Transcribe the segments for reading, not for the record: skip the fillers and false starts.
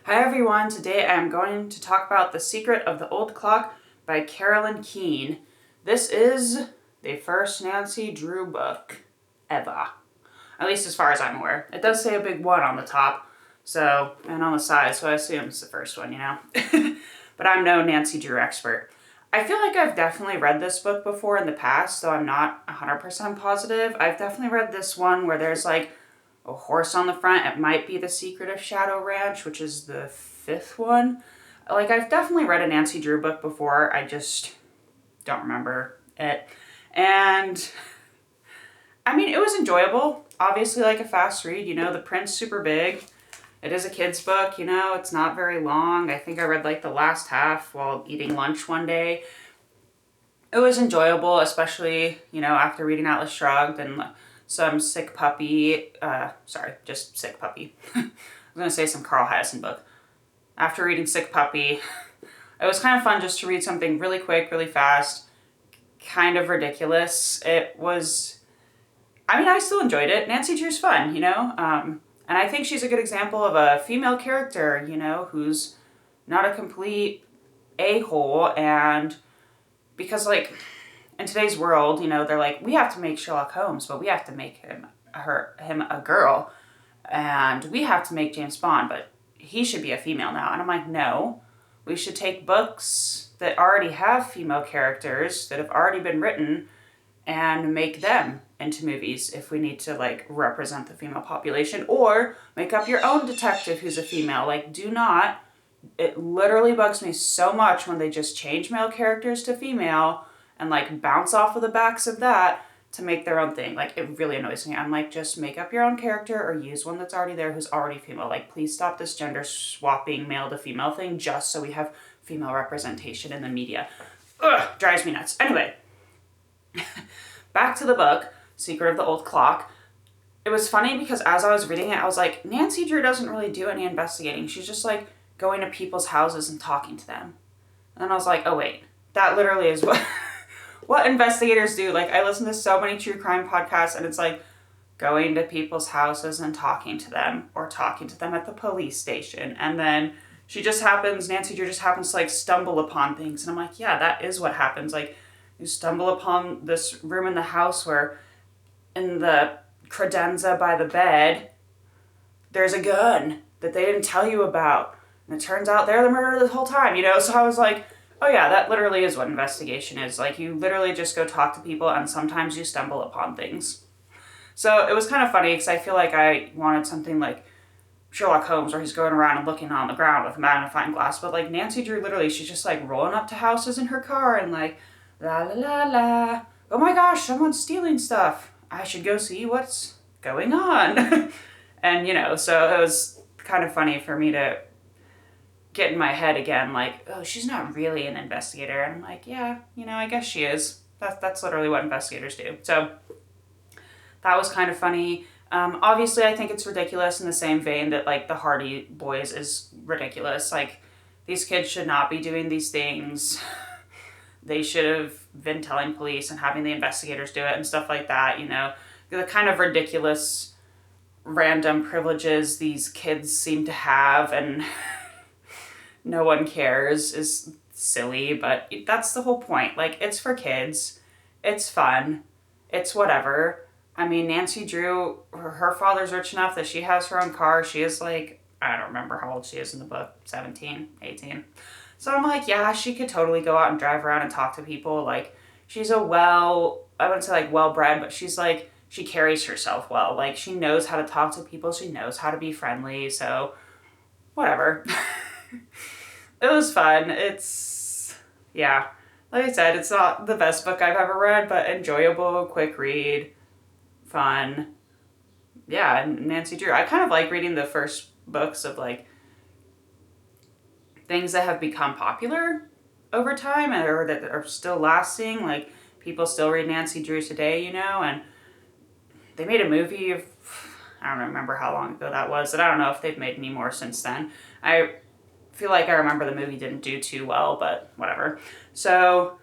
Hi everyone, today I'm going to talk about The Secret of the Old Clock by Carolyn Keene. This is the first Nancy Drew book ever, at least as far as I'm aware. It does say a big 1 on the top, and on the side, so I assume it's the first one, you know? But I'm no Nancy Drew expert. I feel like I've definitely read this book before in the past, though I'm not 100% positive. I've definitely read this one where there's like a horse on the front. It might be The Secret of Shadow Ranch, which is the 5th one. Like, I've definitely read a Nancy Drew book before. I just don't remember it. And, I mean, it was enjoyable. Obviously, like a fast read. You know, the print's super big. It is a kid's book, you know. It's not very long. I think I read, like, the last half while eating lunch one day. It was enjoyable, especially, you know, after reading Atlas Shrugged and some Sick Puppy, just Sick Puppy. I was going to say some Carl Hiaasen book. After reading Sick Puppy, it was kind of fun just to read something really quick, really fast, kind of ridiculous. It was, I mean, I still enjoyed it. Nancy Drew's fun, you know? And I think she's a good example of a female character, you know, who's not a complete a-hole. And because, like, in today's world, you know, they're like, we have to make Sherlock Holmes, but we have to make him a girl. And we have to make James Bond, but he should be a female now. And I'm like, no, we should take books that already have female characters that have already been written and make them into movies if we need to, like, represent the female population, or make up your own detective who's a female. Like, do not. It literally bugs me so much when they just change male characters to female and, like, bounce off of the backs of that to make their own thing. Like, it really annoys me. I'm like, just make up your own character or use one that's already there who's already female. Like, please stop this gender swapping male to female thing just so we have female representation in the media. Ugh, drives me nuts. Anyway, back to the book, Secret of the Old Clock. It was funny because as I was reading it, I was like, Nancy Drew doesn't really do any investigating. She's just, like, going to people's houses and talking to them. And then I was like, oh wait, that literally is what investigators do. Like, I listen to so many true crime podcasts and it's like going to people's houses and talking to them, or talking to them at the police station. And then Nancy Drew just happens to, like, stumble upon things. And I'm like, yeah, that is what happens. Like, you stumble upon this room in the house where in the credenza by the bed, there's a gun that they didn't tell you about. And it turns out they're the murderer this whole time, you know? So I was like, oh yeah, that literally is what investigation is. Like, you literally just go talk to people and sometimes you stumble upon things. So it was kind of funny because I feel like I wanted something like Sherlock Holmes where he's going around and looking on the ground with a magnifying glass. But, like, Nancy Drew, literally, she's just, like, rolling up to houses in her car and, like, la la la la. Oh my gosh, someone's stealing stuff. I should go see what's going on. And, you know, so it was kind of funny for me to get in my head again, like, oh, she's not really an investigator. And I'm like, yeah, you know, I guess she is. That's literally what investigators do. So that was kind of funny. Obviously, I think it's ridiculous in the same vein that, like, the Hardy Boys is ridiculous. Like, these kids should not be doing these things. They should have been telling police and having the investigators do it and stuff like that, you know. The kind of ridiculous, random privileges these kids seem to have and no one cares is silly, but that's the whole point. Like, it's for kids. It's fun. It's whatever. I mean, Nancy Drew, her father's rich enough that she has her own car. She is, like, I don't remember how old she is in the book, 17, 18. So I'm like, yeah, she could totally go out and drive around and talk to people. Like, she's I wouldn't say, like, well-bred, but she's, like, she carries herself well. Like, she knows how to talk to people. She knows how to be friendly. So, whatever. It was fun. Yeah. Like I said, it's not the best book I've ever read, but enjoyable, quick read, fun. Yeah, and Nancy Drew. I kind of like reading the first books of, like, things that have become popular over time or that are still lasting. Like, people still read Nancy Drew today, you know, and they made a movie of, I don't remember how long ago that was, and I don't know if they've made any more since then. I feel like I remember the movie didn't do too well, but whatever. So,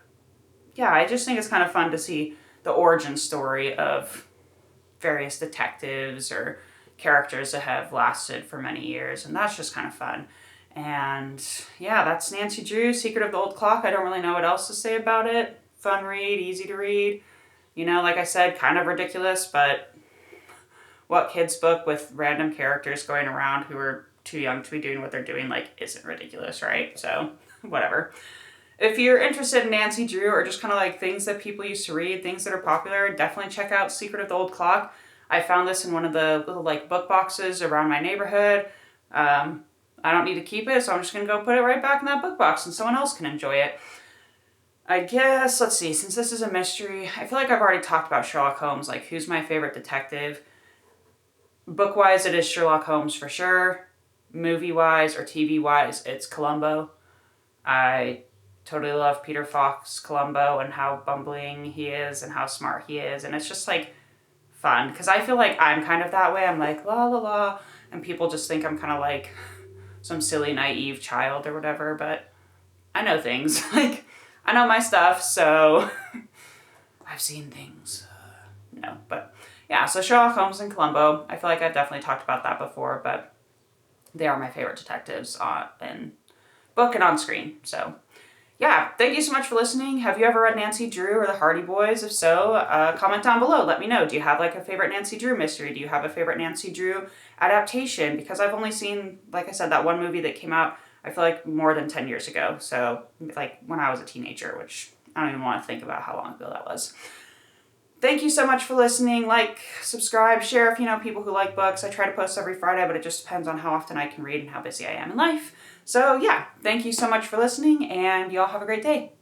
yeah, I just think it's kind of fun to see the origin story of various detectives or characters that have lasted for many years, and that's just kind of fun. And yeah, that's Nancy Drew, Secret of the Old Clock. I don't really know what else to say about it. Fun read, easy to read. You know, like I said, kind of ridiculous, but what kids book with random characters going around who are too young to be doing what they're doing, like, isn't ridiculous, right? So, whatever. If you're interested in Nancy Drew or just kind of like things that people used to read, things that are popular, definitely check out Secret of the Old Clock. I found this in one of the little like book boxes around my neighborhood. I don't need to keep it, so I'm just going to go put it right back in that book box and someone else can enjoy it. I guess, let's see, since this is a mystery, I feel like I've already talked about Sherlock Holmes, like who's my favorite detective. Book-wise, it is Sherlock Holmes for sure. Movie-wise or TV-wise, it's Columbo. I totally love Peter Falk's Columbo and how bumbling he is and how smart he is, and it's just like fun, because I feel like I'm kind of that way. I'm like, la la la, and people just think I'm kind of like some silly, naive child or whatever, but I know things. Like, I know my stuff, so I've seen things. No, but yeah, so Sherlock Holmes and Columbo, I feel like I've definitely talked about that before, but they are my favorite detectives in book and on screen. So yeah, thank you so much for listening. Have you ever read Nancy Drew or the Hardy Boys? If so, comment down below. Let me know. Do you have like a favorite Nancy Drew mystery? Do you have a favorite Nancy Drew adaptation? Because I've only seen, like I said, that one movie that came out, I feel like more than 10 years ago. So like when I was a teenager, which I don't even want to think about how long ago that was. Thank you so much for listening. Like, subscribe, share if you know people who like books. I try to post every Friday, but it just depends on how often I can read and how busy I am in life. So yeah, thank you so much for listening, and y'all have a great day.